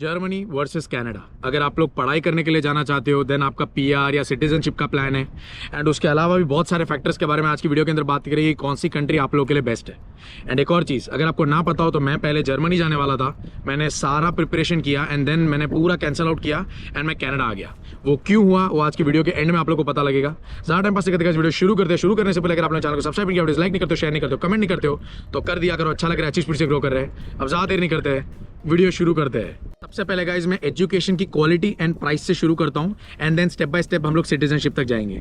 Germany versus Canada. अगर आप लोग पढ़ाई करने के लिए जाना चाहते हो देन आपका पीआर या सिटीजनशिप का प्लान है एंड उसके अलावा भी बहुत सारे फैक्टर्स के बारे में आज की वीडियो के अंदर बात करेंगे कौन सी कंट्री आप लोगों के लिए बेस्ट है। एंड एक और चीज़, अगर आपको ना पता हो तो मैं पहले जर्मनी जाने वाला था, मैंने सारा प्रिपरेशन किया एंड देन मैंने पूरा कैंसिल आउट किया एंड मैं कनाडा आ गया। वो क्यों हुआ वो आज की वीडियो के एंड में आप लोग को पता लगेगा। ज़्यादा टाइम पास करते वीडियो शुरू करते हैं। शुरू करने से पहले अगर आपने चैनल को सब्सक्राइब नहीं किया, लाइक नहीं करते हो, शेयर नहीं करते हो, कमेंट नहीं करते हो तो कर दिया करो। अच्छा लग रहा है, अच्छी स्पीड से ग्रो कर रहे हैं। अब ज़्यादा देर नहीं करते हैं, वीडियो शुरू करते हैं। सबसे पहले गाइज मैं एजुकेशन की क्वालिटी एंड प्राइस से शुरू करता हूं and then step by step हम लोग सिटीजनशिप तक जाएंगे।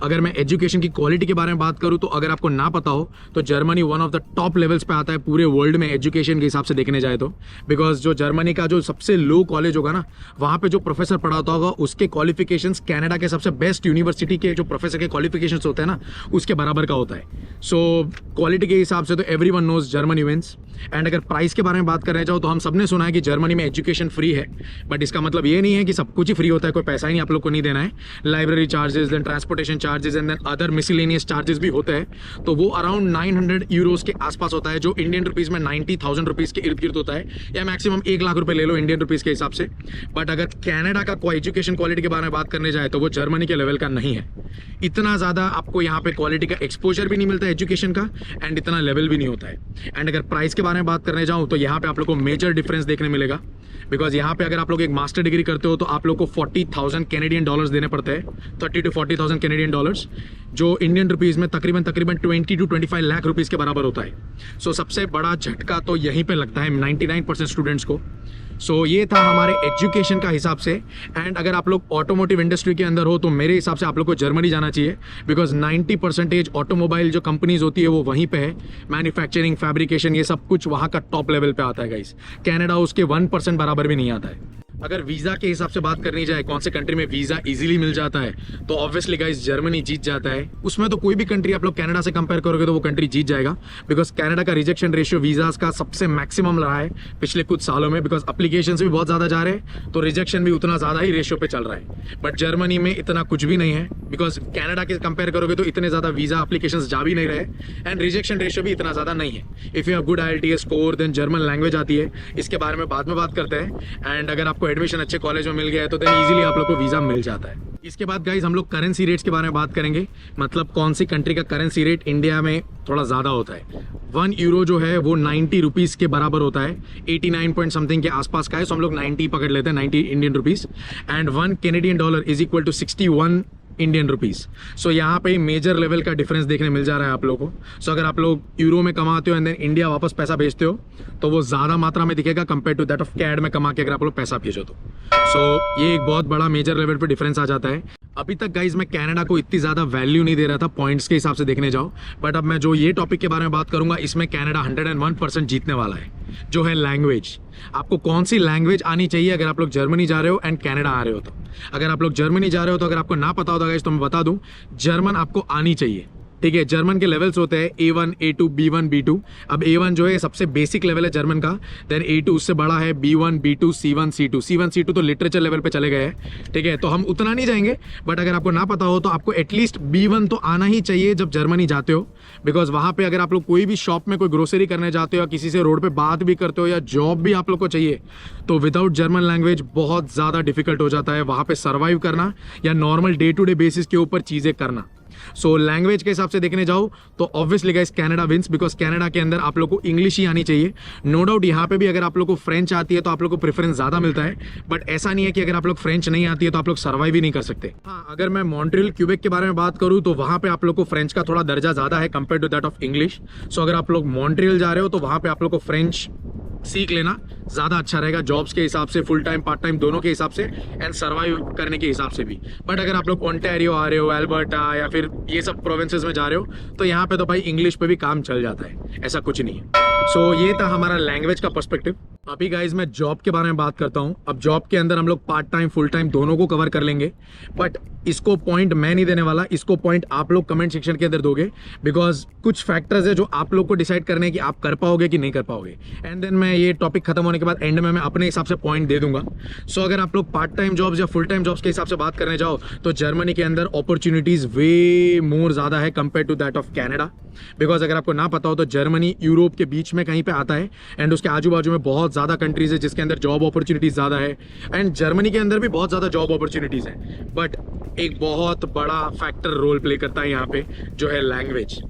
अगर मैं एजुकेशन की क्वालिटी के बारे में बात करूं तो अगर आपको ना पता हो तो Germany one of the top levels पे आता है पूरे वर्ल्ड में एजुकेशन के हिसाब से देखने जाए तो। बिकॉज जो जर्मनी का जो सबसे लो कॉलेज होगा ना, वहां पे जो प्रोफेसर पढ़ाता होगा उसके क्वालिफिकेशंस कनाडा के सबसे बेस्ट यूनिवर्सिटी के जो प्रोफेसर के क्वालिफिकेशंस होते हैं ना उसके बराबर का होता है। क्वालिटी के हिसाब से तो everyone knows Germany wins. And अगर प्राइस के बारे में बात करने जाओ तो हम सबने सुना है कि जर्मनी में एजुकेशन फ्री है, बट इसका मतलब ये नहीं है कि सब कुछ ही फ्री होता है, कोई पैसा ही नहीं आप लोग को नहीं देना है। Library charges, then transportation charges and then other miscellaneous charges भी होते हैं। तो वो अराउंड 900 यूरोज के आसपास होता है, जो इंडियन रुपीज में 90,000 रुपीज के इर्द गिर्द होता है, या मैक्सिमम 1 लाख रुपए ले लो इंडियन रुपीज के हिसाब से। बट अगर कनाडा का कोई एजुकेशन क्वालिटी के बारे में बात करने जाए तो वो जर्मनी के लेवल का नहीं है। इतना ज़्यादा आपको यहाँ पे क्वालिटी का एक्सपोजर भी नहीं मिलता है एजुकेशन का एंड इतना लेवल भी नहीं होता है। एंड अगर प्राइस के बारे में बात करने जाऊँ तो यहाँ पे आप लोग को मेजर डिफरेंस देखने मिलेगा। बिकॉज यहाँ पे अगर आप लोग एक मास्टर डिग्री करते हो तो आप लोग को 40,000 कैनेडियन डॉलर्स देने पड़ते हैं, 30 to 40,000 कैनेडियन डॉलर्स, जो इंडियन रुपीज़ में तकरीबन 20 to 25 लाख रुपीज़ के बराबर होता है। सबसे बड़ा झटका तो यहीं पे लगता है 99% स्टूडेंट्स को। ये था हमारे एजुकेशन का हिसाब से। एंड अगर आप लोग ऑटोमोटिव इंडस्ट्री के अंदर हो तो मेरे हिसाब से आप लोग को जर्मनी जाना चाहिए। बिकॉज 90% ऑटोमोबाइल जो कंपनीज होती है वो वहीं पे है। मैन्युफैक्चरिंग, फैब्रिकेशन, ये सब कुछ वहाँ का टॉप लेवल पे आता है गाइस। कनाडा उसके 1% बराबर भी नहीं आता है। अगर वीज़ा के हिसाब से बात करनी जाए कौन से कंट्री में वीज़ा इजीली मिल जाता है तो ऑब्वियसली गाइस जर्मनी जीत जाता है। उसमें तो कोई भी कंट्री आप लोग कनाडा से कंपेयर करोगे तो वो कंट्री जीत जाएगा। बिकॉज कनाडा का रिजेक्शन रेशियो वीज़ाज का सबसे मैक्सिमम रहा है पिछले कुछ सालों में। बिकॉज अप्लीकेशन भी बहुत ज़्यादा जा रहे हैं तो रिजेक्शन भी उतना ज़्यादा ही रेशियो पे चल रहा है। बट जर्मनी में इतना कुछ भी नहीं है। बिकॉज कनाडा के कंपेयर करोगे तो इतने ज़्यादा वीज़ा अप्लीकेशन जा भी नहीं रहे एंड रिजेक्शन रेशियो भी इतना ज़्यादा नहीं है। If you have good IELTS score then German language आती है, इसके बारे में बाद में बात करते हैं। एंड अगर आपको एडमिशन अच्छे कॉलेज में मिल गया है तो देन इजीली आप लोग को वीज़ा मिल जाता है। इसके बाद गाइज हम लोग करेंसी रेट्स के बारे में बात करेंगे। मतलब कौन सी कंट्री का करेंसी रेट इंडिया में थोड़ा ज़्यादा होता है। 1 यूरो जो है वो 90 रुपीज़ के बराबर होता है, 89 पॉइंट समथिंग के आसपास का है। हम लोग 90 पकड़ लेते हैं, 90 Indian rupees. And 1 Canadian dollar is equal to 61 Indian rupees. यहाँ पे मेजर लेवल का डिफरेंस देखने मिल जा रहा है आप लोगों को। अगर आप लोग यूरो में कमाते हो एंड देन इंडिया वापस पैसा भेजते हो तो वो ज़्यादा मात्रा में दिखेगा compare to that of CAD में कमा के अगर आप लोग पैसा भेजो तो। ये एक बहुत बड़ा मेजर लेवल पे डिफरेंस आ जाता है। अभी तक गाइज मैं कनाडा को इतनी ज़्यादा वैल्यू नहीं दे रहा था पॉइंट्स के हिसाब से देखने जाओ, बट अब मैं जो ये टॉपिक के बारे में बात करूंगा इसमें कनाडा 101% जीतने वाला है, जो है लैंग्वेज। आपको कौन सी लैंग्वेज आनी चाहिए अगर आप लोग जर्मनी जा रहे हो एंड कनाडा आ रहे हो तो। अगर आप लोग जर्मनी जा रहे हो तो अगर आपको ना पता होता गाइज तो मैं बता दूं, जर्मन आपको आनी चाहिए। ठीक है, जर्मन के लेवल्स होते हैं A1, A2, B1, B2। अब A1 जो है सबसे बेसिक लेवल है जर्मन का, देन A2 उससे बड़ा है, B1, B2, C1, C2। C1, C2 तो लिटरेचर लेवल पे चले गए हैं। ठीक है, तो हम उतना नहीं जाएंगे, बट अगर आपको ना पता हो तो आपको एटलीस्ट B1 तो आना ही चाहिए जब जर्मनी जाते हो। बिकॉज वहाँ पे अगर आप लोग कोई भी शॉप में कोई ग्रोसरी करने जाते हो या किसी से रोड पे बात भी करते हो या जॉब भी आप लोग को चाहिए तो विदाउट जर्मन लैंग्वेज बहुत ज़्यादा डिफिकल्ट हो जाता है वहाँ पे सर्वाइव करना या normal day to day basis के ऊपर चीज़ें करना। लैंग्वेज के हिसाब से देखने जाओ तो obviously guys Canada wins. Because Canada के अंदर आप लोग को इंग्लिश ही आनी चाहिए। नो डाउट यहाँ पे भी अगर आप लोग को फ्रेंच आती है तो आप लोग को प्रेफरेंस ज़्यादा मिलता है, बट ऐसा नहीं है कि अगर आप लोग फ्रेंच नहीं आती है तो आप लोग सर्वाइव ही नहीं कर सकते। हाँ, अगर मैं मॉन्ट्रियल क्यूबेक के बारे में बात करूँ तो वहाँ पे आप लोग को फ्रेंच का थोड़ा दर्जा ज़्यादा है compare to that of English. अगर आप लोग मॉन्ट्रियल जा रहे हो तो वहाँ पे आप लोग को फ्रेंच सीख लेना ज़्यादा अच्छा रहेगा, जॉब्स के हिसाब से, फुल टाइम पार्ट टाइम दोनों के हिसाब से एंड सर्वाइव करने के हिसाब से भी। बट अगर आप लोग ओंटारियो आ रहे हो, एल्बर्टा या फिर ये सब प्रोविंसेस में जा रहे हो तो यहाँ पे तो भाई इंग्लिश पे भी काम चल जाता है, ऐसा कुछ नहीं है। ये था हमारा लैंग्वेज का पर्सपेक्टिव। अभी गाइज मैं जॉब के बारे में बात करता हूँ। अब जॉब के अंदर हम लोग पार्ट टाइम फुल टाइम दोनों को कवर कर लेंगे, बट इसको पॉइंट मैं नहीं देने वाला, इसको पॉइंट आप लोग कमेंट सेक्शन के अंदर दोगे, बिकॉज कुछ फैक्टर्स है जो आप लोग को डिसाइड करने हैं कि आप कर पाओगे कि नहीं कर पाओगे। एंड देन मैं ये टॉपिक खत्म होने के बाद एंड में मैं अपने हिसाब से पॉइंट दे दूंगा। सो अगर आप लोग पार्ट टाइम जॉब्स या फुल टाइम जॉब्स के हिसाब से बात करने जाओ तो जर्मनी के अंदर अपॉर्चुनिटीज वे मोर ज़्यादा है compare to that of Canada. Because अगर आपको ना पता हो तो जर्मनी यूरोप के बीच में कहीं पे आता है एंड उसके आजू बाजू में बहुत ज़्यादा कंट्रीज है जिसके अंदर जॉब अपॉर्चुनिटीज ज़्यादा है। एंड जर्मनी के अंदर भी बहुत ज़्यादा जॉब अपॉर्चुनिटीज है, बट एक बहुत बड़ा फैक्टर रोल प्ले करता है यहाँ पे, जो है लैंग्वेज।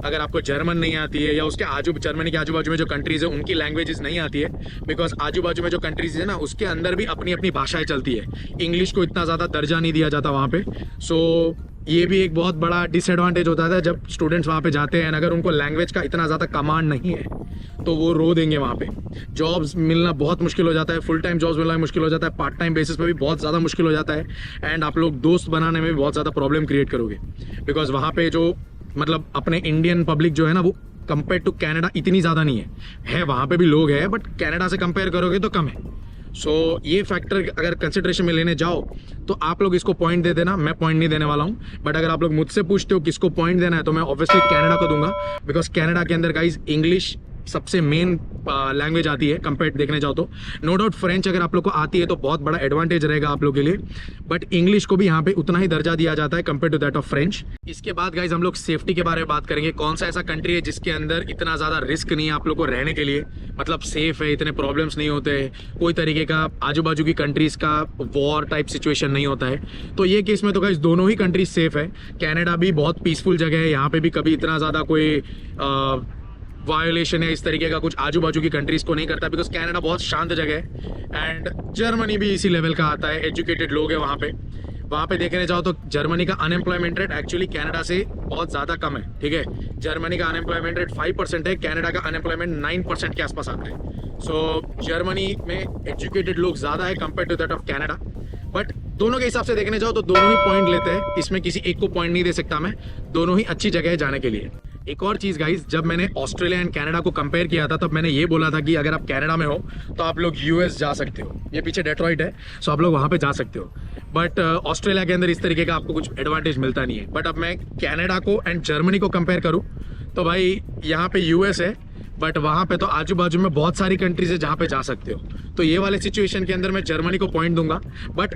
अगर आपको जर्मन नहीं आती है या उसके जर्मनी के आजू बाजू में जो कंट्रीज है उनकी लैंग्वेजेस नहीं आती है, बिकॉज आजू बाजू में जो कंट्रीज है ना उसके अंदर भी अपनी अपनी भाषाएं चलती है, इंग्लिश को इतना ज़्यादा दर्जा नहीं दिया जाता वहाँ पे। सो ये भी एक बहुत बड़ा डिसएडवांटेज होता है जब स्टूडेंट्स वहाँ पे जाते हैं। अगर उनको लैंग्वेज का इतना ज़्यादा कमांड नहीं है तो वो रो देंगे वहाँ पे। जॉब्स मिलना बहुत मुश्किल हो जाता है, फुल टाइम जॉब्स मिलना मुश्किल हो जाता है, पार्ट टाइम बेसिस पे भी बहुत ज़्यादा मुश्किल हो जाता है। एंड आप लोग दोस्त बनाने में भी बहुत ज़्यादा प्रॉब्लम क्रिएट करोगे, बिकॉज वहाँ पे जो मतलब अपने इंडियन पब्लिक जो है ना वो कंपेयर टू कैनेडा इतनी ज़्यादा नहीं है वहाँ पे भी लोग हैं, बट कैनेडा से कंपेयर करोगे तो कम है। सो ये फैक्टर अगर कंसिडरेशन में लेने जाओ तो आप लोग इसको पॉइंट दे देना, मैं पॉइंट नहीं देने वाला हूँ। बट अगर आप लोग मुझसे पूछते हो किसको पॉइंट देना है तो मैं ऑब्वियसली कैनेडा को दूंगा, बिकॉज कैनेडा के अंदर गाइज इंग्लिश सबसे मेन लैंग्वेज आती है कंपेयर देखने जाओ तो। नो डाउट फ्रेंच अगर आप लोग को आती है तो बहुत बड़ा एडवांटेज रहेगा आप लोग के लिए, बट इंग्लिश को भी यहाँ पे उतना ही दर्जा दिया जाता है compare to that of French. इसके बाद गाइज हम लोग सेफ्टी के बारे में बात करेंगे। कौन सा ऐसा कंट्री है जिसके अंदर इतना ज़्यादा रिस्क नहीं है आप लोग को रहने के लिए, मतलब सेफ है, इतने प्रॉब्लम्स नहीं होते, कोई तरीके का आजू बाजू की कंट्रीज का वॉर टाइप सिचुएशन नहीं होता है। तो ये केस में तो गाइज दोनों ही कंट्रीज सेफ है। कैनेडा भी बहुत पीसफुल जगह है, यहाँ पे भी कभी इतना ज़्यादा कोई वायोलेशन है इस तरीके का कुछ आजू बाजू की कंट्रीज को नहीं करता, बिकॉज कैनेडा बहुत शांत जगह है। एंड जर्मनी भी इसी लेवल का आता है, एजुकेटेड लोग हैं वहाँ पे देखने जाओ तो जर्मनी का अनएम्प्लॉयमेंट रेट एक्चुअली कैनेडा से बहुत ज़्यादा कम है। ठीक है, जर्मनी का अनएम्प्लॉयमेंट रेट 5% है, कैनेडा का अनएम्प्लॉयमेंट 9% के आसपास आता है। सो जर्मनी में एजुकेटेड लोग ज़्यादा है compare to that of Canada. But दोनों के हिसाब से देखने जाओ तो दोनों ही पॉइंट लेते हैं, इसमें किसी एक को पॉइंट नहीं दे सकता मैं, दोनों ही अच्छी जगह है जाने के लिए। एक और चीज़ गाइस, जब मैंने ऑस्ट्रेलिया एंड कनाडा को कंपेयर किया था तब मैंने ये बोला था कि अगर आप कनाडा में हो तो आप लोग यूएस जा सकते हो, ये पीछे डेट्रॉइट है, सो आप लोग वहाँ पे जा सकते हो। बट ऑस्ट्रेलिया के अंदर इस तरीके का आपको कुछ एडवांटेज मिलता नहीं है। बट अब मैं कनाडा को एंड जर्मनी को कंपेयर करूँ तो भाई यहाँ पे यूएस है, बट वहाँ पे तो आजू बाजू में बहुत सारी कंट्रीज है जहाँ पे जा सकते हो। तो ये वाले सिचुएशन के अंदर मैं जर्मनी को पॉइंट दूंगा। बट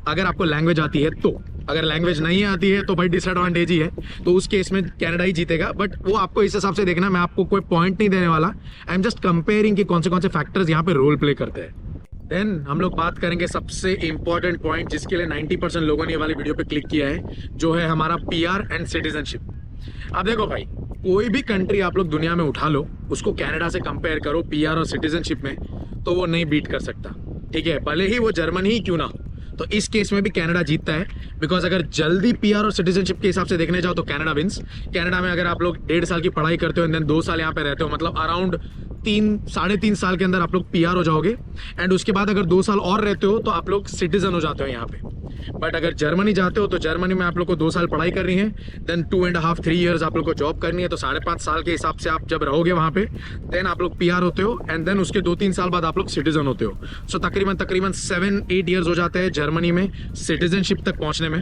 अगर आपको लैंग्वेज आती है तो, अगर लैंग्वेज नहीं आती है तो भाई डिसएडवांटेज ही है, तो उस केस में कनाडा ही जीतेगा। बट वो आपको इस हिसाब से देखना, मैं आपको कोई पॉइंट नहीं देने वाला, आई एम जस्ट कंपेयरिंग कि कौन से फैक्टर्स यहाँ पे रोल प्ले करते हैं। देन हम लोग बात करेंगे सबसे इंपॉर्टेंट पॉइंट जिसके लिए 90% लोगों ने ये वाली वीडियो पे क्लिक किया है, जो है हमारा पीआर एंड सिटीजनशिप। अब देखो भाई, कोई भी कंट्री आप लोग दुनिया में उठा लो, उसको कनाडा से कंपेयर करो पीआर और सिटीजनशिप में, तो वो नहीं बीट कर सकता। ठीक है, भले ही वो जर्मनी ही क्यों ना हो। तो इस केस में भी कनाडा जीतता है, बिकॉज अगर जल्दी पीआर और सिटीजनशिप के हिसाब से देखने जाओ तो कनाडा विंस। कनाडा में अगर आप लोग 1.5 साल की पढ़ाई करते हो एंड देन 2 साल यहाँ पे रहते हो, मतलब अराउंड 3-3.5 साल के अंदर आप लोग पीआर हो जाओगे, एंड उसके बाद अगर 2 साल और रहते हो तो आप लोग सिटीजन हो जाते हो यहाँ पे। बट अगर जर्मनी जाते हो तो जर्मनी में आप लोग को 2 साल पढ़ाई करनी है, देन 2.5-3 ईयर्स आप लोग को जॉब करनी है, तो 5.5 साल के हिसाब से आप जब रहोगे वहाँ पे, देन आप लोग पीआर होते हो, एंड देन उसके 2-3 साल बाद आप लोग सिटीजन होते हो। सो तकरीबन 7-8 ईयर्स हो जाते हैं जर्मनी में सिटीजनशिप तक पहुँचने में।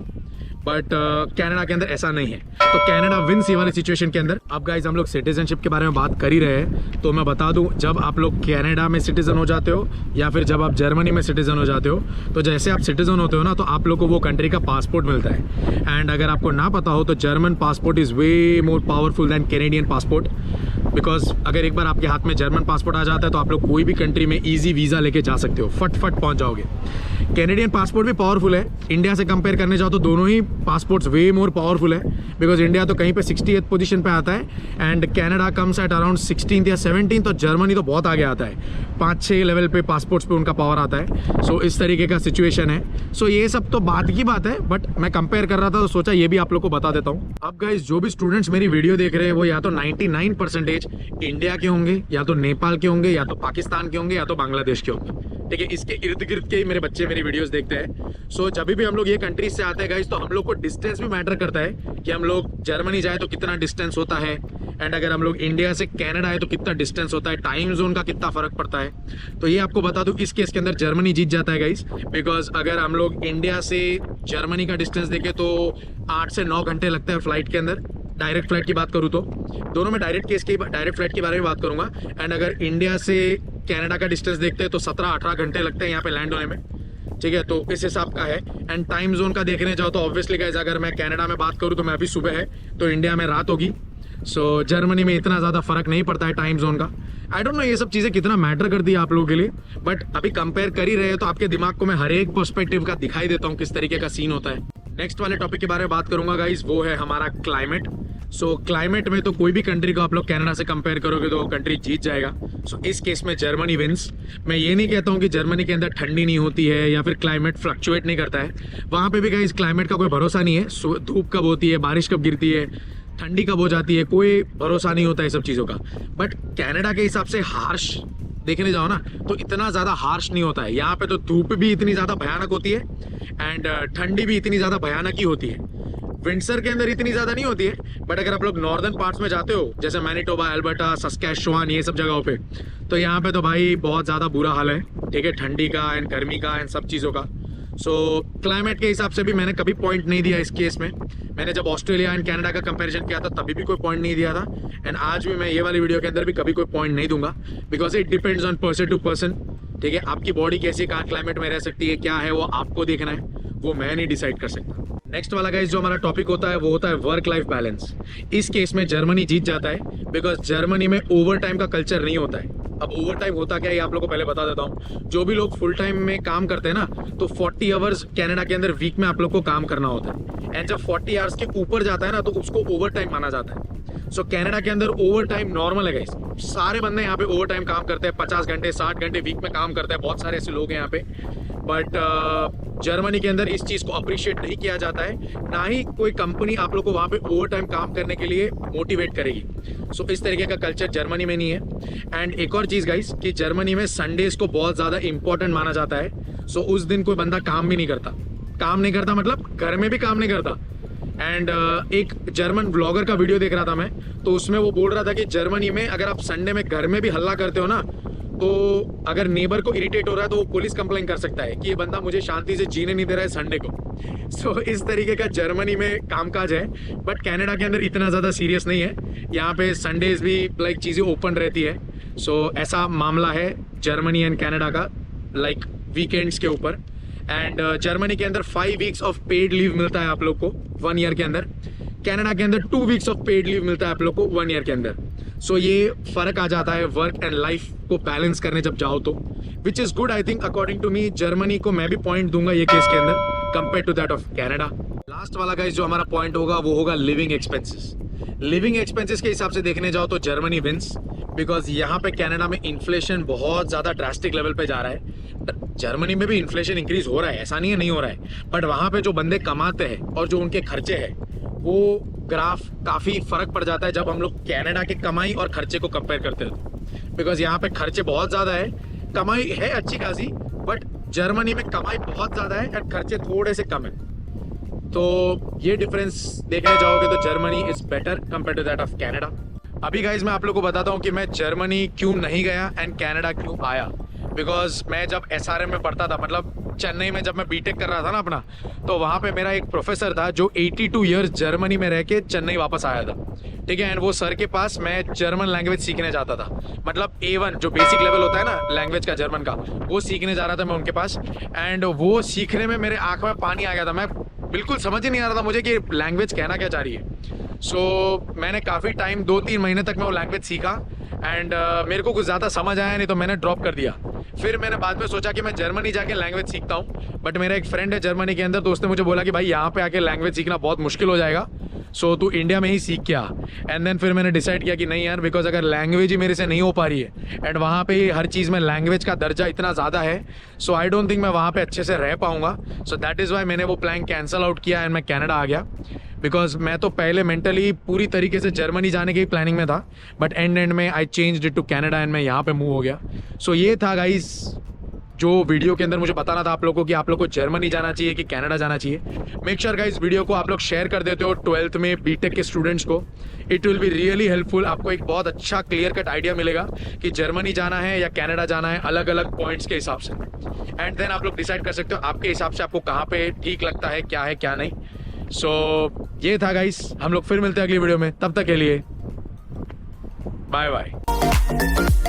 बट कनाडा के अंदर ऐसा नहीं है, तो कनाडा विंस ये वाली सिचुएशन के अंदर। अब गाइज हम लोग सिटीजनशिप के बारे में बात कर ही रहे हैं, तो मैं बता दूं, जब आप लोग कनाडा में सिटीजन हो जाते हो या फिर जब आप जर्मनी में सिटीजन हो जाते हो, तो जैसे आप सिटीजन होते हो ना, तो आप लोग को वो कंट्री का पासपोर्ट मिलता है। एंड अगर आपको ना पता हो तो German passport is way more powerful then Canadian passport, because अगर एक बार आपके हाथ में जर्मन पासपोर्ट आ जाता है तो आप लोग कोई भी कंट्री में ईजी वीज़ा लेके जा सकते हो, फट पहुँच जाओगे। कैनेडियन पासपोर्ट भी पावरफुल है, इंडिया से कंपेयर करने जाओ तो दोनों ही पासपोर्ट्स वे मोर पावरफुल है, बिकॉज इंडिया तो कहीं पे 68th पोजीशन पे आता है and Canada comes at around 16th या 17th, तो जर्मनी तो बहुत आगे आता है, 5-6 लेवल पे पासपोर्ट्स पे उनका पावर आता है। सो इस तरीके का सिचुएशन है। सो ये सब तो बात की बात है, बट मैं कंपेयर कर रहा था तो सोचा ये भी आप लोग को बता देता हूँ। अब गाइस जो भी स्टूडेंट्स मेरी वीडियो देख रहे हैं वो या तो 99% इंडिया के होंगे, या तो नेपाल के होंगे, या तो पाकिस्तान के होंगे, या तो बांग्लादेश के होंगे। ठीक है, इसके इर्द गिर्द के ही मेरे बच्चे मेरी वीडियोस देखते हैं। सो जब भी हम लोग ये कंट्रीज से आते हैं गाइस, तो हम लोग को डिस्टेंस भी मैटर करता है कि हम लोग जर्मनी जाए तो कितना डिस्टेंस होता है, एंड अगर हम लोग इंडिया से कनाडा है तो कितना डिस्टेंस होता है, टाइम जोन का कितना फर्क पड़ता है। तो ये आपको बता दूं, इस केस के अंदर जर्मनी जीत जाता है गाइस, बिकॉज अगर हम लोग इंडिया से जर्मनी का डिस्टेंस देखें तो 8 से 9 घंटे लगता है फ्लाइट के अंदर। डायरेक्ट फ्लाइट की बात करूँ तो दोनों में डायरेक्ट फ्लाइट के बारे में बात करूंगा। एंड अगर इंडिया से कनाडा का डिस्टेंस देखते हैं तो 17-18 घंटे लगते हैं यहाँ पे लैंड होने में, ठीक है। तो इस हिसाब का है। एंड टाइम जोन का देखने जाओ तो ऑब्वियसली गाइस, अगर मैं कनाडा में बात करूँ तो मैं अभी सुबह है तो इंडिया में रात होगी। सो जर्मनी में इतना ज़्यादा फर्क नहीं पड़ता है टाइम जोन का। आई डोंट नो ये सब चीज़ें कितना मैटर करती है आप लोगों के लिए, बट अभी कंपेयर कर ही रहे हैं तो आपके दिमाग को मैं हर एक पर्सपेक्टिव का दिखाई देता हूँ किस तरीके का सीन होता है। नेक्स्ट वाले टॉपिक के बारे में बात करूंगा गाइस, वो है हमारा क्लाइमेट। सो क्लाइमेट में तो कोई भी कंट्री को आप लोग कनाडा से कंपेयर करोगे तो कंट्री जीत जाएगा। सो इस केस में जर्मनी विंस। मैं ये नहीं कहता हूँ कि जर्मनी के अंदर ठंडी नहीं होती है या फिर क्लाइमेट फ्लक्चुएट नहीं करता है, वहाँ पे भी गाइस क्लाइमेट का कोई भरोसा नहीं है। धूप कब होती है, बारिश कब गिरती है, ठंडी कब हो जाती है, कोई भरोसा नहीं होता है सब चीज़ों का। बट कनाडा के हिसाब से हार्श देखने जाओ ना तो इतना ज़्यादा हार्श नहीं होता है। यहाँ पे तो धूप भी इतनी ज़्यादा भयानक होती है एंड ठंडी भी इतनी ज़्यादा भयानक ही होती है। विंटर के अंदर इतनी ज़्यादा नहीं होती है, बट अगर आप लोग नॉर्दर्न पार्ट्स में जाते हो जैसे मैनिटोबा, अल्बर्टा, सस्कैचुआन, ये सब जगहों पे, तो यहाँ पे तो भाई बहुत ज़्यादा बुरा हाल है, ठीक है, ठंडी का एंड गर्मी का एंड सब चीज़ों का। सो क्लाइमेट के हिसाब से भी मैंने कभी पॉइंट नहीं दिया इस केस में। मैंने जब ऑस्ट्रेलिया एंड कनाडा का कंपैरिजन किया था तभी भी कोई पॉइंट नहीं दिया था, एंड आज भी मैं ये वाली वीडियो के अंदर भी कभी कोई पॉइंट नहीं दूंगा, because it depends on person to person, ठीक है। आपकी बॉडी कैसी कहाँ क्लाइमेट में रह सकती है, क्या है, वो आपको देखना है, वो मैं नहीं डिसाइड कर सकता। नेक्स्ट वाला गाइस जो हमारा टॉपिक होता है वो होता है वर्क लाइफ बैलेंस। इस केस में जर्मनी जीत जाता है, बिकॉज जर्मनी में ओवर टाइम का कल्चर नहीं होता है। अब ओवर टाइम होता क्या है ये आप लोगों को पहले बता देता हूँ। जो भी लोग फुल टाइम में काम करते हैं ना तो 40 आवर्स कनाडा के अंदर वीक में आप लोग को काम करना होता है, एंड जब 40 आवर्स के ऊपर जाता है ना तो उसको ओवर टाइम माना जाता है। सो कनाडा के अंदर ओवर टाइम नॉर्मल है गाइस, सारे बंदे यहाँ पे ओवर टाइम काम करते हैं, 50 घंटे 60 घंटे वीक में काम करते हैं, बहुत सारे ऐसे लोग हैं यहाँ पे। बट जर्मनी के अंदर इस चीज़ को अप्रिशिएट नहीं किया जाता है, ना ही कोई कंपनी आप लोग को वहाँ पे ओवर टाइम काम करने के लिए मोटिवेट करेगी। सो इस तरीके का कल्चर जर्मनी में नहीं है। एंड एक और चीज़ गाइस कि जर्मनी में संडेज को बहुत ज़्यादा इंपॉर्टेंट माना जाता है। सो उस दिन कोई बंदा काम भी नहीं करता मतलब घर में भी काम नहीं करता। एंड एक जर्मन ब्लॉगर का वीडियो देख रहा था मैं, तो उसमें वो बोल रहा था कि जर्मनी में अगर आप संडे में घर में भी हल्ला करते हो ना तो अगर नेबर को इरिटेट हो रहा है तो वो पुलिस कंप्लेन कर सकता है कि ये बंदा मुझे शांति से जीने नहीं दे रहा है संडे को। सो इस तरीके का जर्मनी में कामकाज है। बट कनाडा के अंदर इतना ज़्यादा सीरियस नहीं है, यहाँ पे संडेज भी लाइक चीज़ें ओपन रहती है। सो ऐसा मामला है जर्मनी एंड कनाडा का, लाइक वीकेंड्स के ऊपर। एंड जर्मनी के अंदर 5 वीक्स ऑफ पेड लीव मिलता है आप लोग को 1 ईयर के अंदर। कनाडा के अंदर 2 वीक्स ऑफ पेड लीव मिलता है आप लोग को 1 ईयर के अंदर। सो ये फर्क आ जाता है वर्क एंड लाइफ को बैलेंस करने जब जाओ तो, which is good I think according to me. Germany को मैं भी पॉइंट दूंगा ये केस के अंदर compare to that of Canada. Last वाला गाइस जो हमारा पॉइंट होगा वो होगा लिविंग एक्सपेंसेस। लिविंग एक्सपेंसेस के हिसाब से देखने जाओ तो जर्मनी विंस, बिकॉज यहाँ पे कनाडा में इन्फ्लेशन बहुत ज़्यादा ड्रास्टिक लेवल पे जा रहा है। जर्मनी में भी इन्फ्लेशन इंक्रीज हो रहा है, ऐसा नहीं है नहीं हो रहा है, बट वहाँ पे जो बंदे कमाते हैं और जो उनके खर्चे हैं वो ग्राफ काफ़ी फ़र्क पड़ जाता है जब हम लोग कनाडा के कमाई और खर्चे को कंपेयर करते हैं। बिकॉज यहाँ पे खर्चे बहुत ज़्यादा है, कमाई है अच्छी खासी, बट जर्मनी में कमाई बहुत ज़्यादा है और खर्चे थोड़े से कम है। तो ये डिफरेंस देखने जाओगे तो Germany is better compare to that of Canada. अभी गाइज मैं आप लोग को बताता हूँ कि मैं जर्मनी क्यों नहीं गया एंड कनाडा क्यों आया। बिकॉज मैं जब SRM में पढ़ता था, मतलब चेन्नई में जब मैं बीटेक कर रहा था ना अपना, तो वहाँ पे मेरा एक प्रोफेसर था जो 82 ईयर्स जर्मनी में रह के चेन्नई वापस आया था, ठीक है। एंड वो सर के पास मैं जर्मन लैंग्वेज सीखने जाता था, मतलब A1 जो बेसिक लेवल होता है ना लैंग्वेज का जर्मन का, वो सीखने जा रहा था मैं उनके पास। एंड वो सीखने में मेरे आँख में पानी आ गया था, मैं बिल्कुल समझ ही नहीं आ रहा था मुझे कि लैंग्वेज कहना क्या चाह रही है। सो मैंने काफ़ी टाइम 2-3 महीने तक मैं वो लैंग्वेज सीखा एंड मेरे को कुछ ज़्यादा समझ आया नहीं तो मैंने ड्रॉप कर दिया। फिर मैंने बाद में सोचा कि मैं जर्मनी जाके लैंग्वेज सीखता हूँ, बट मेरा एक फ्रेंड है जर्मनी के अंदर, तो उसने मुझे बोला कि भाई यहाँ पे आके लैंग्वेज सीखना बहुत मुश्किल हो जाएगा, सो तू इंडिया में ही सीख क्या। एंड देन फिर मैंने डिसाइड किया कि नहीं यार, बिकॉज अगर लैंग्वेज ही मेरे से नहीं हो पा रही है एंड वहाँ पे ही हर चीज़ में लैंग्वेज का दर्जा इतना ज़्यादा है, सो आई डोंट थिंक मैं वहाँ पे अच्छे से रह पाऊँगा। सो दैट इज़ वाई मैंने वो प्लान कैंसिल आउट किया एंड मैं कनाडा आ गया। बिकॉज मैं तो पहले मेंटली पूरी तरीके से जर्मनी जाने की प्लानिंग में था, बट एंड में I changed it to Canada एंड मैं यहाँ पे मूव हो गया। सो ये था गाइस जो वीडियो के अंदर मुझे बताना था आप लोगों को कि आप लोग को जर्मनी जाना चाहिए कि कनाडा जाना चाहिए, मेक श्योर गाइस वीडियो को आप लोग शेयर कर देते हो 12th में बीटेक के स्टूडेंट्स को। It will be really helpful. आपको एक बहुत अच्छा क्लियर कट आइडिया मिलेगा कि जर्मनी जाना है या कनाडा जाना है, अलग अलग पॉइंट्स के हिसाब से। एंड देन आप लोग डिसाइड कर सकते हो आपके हिसाब से आपको कहाँ पे ठीक लगता है क्या नहीं। सो ये था गाइस, हम लोग फिर मिलते हैं अगली वीडियो में, तब तक के लिए बाय बाय।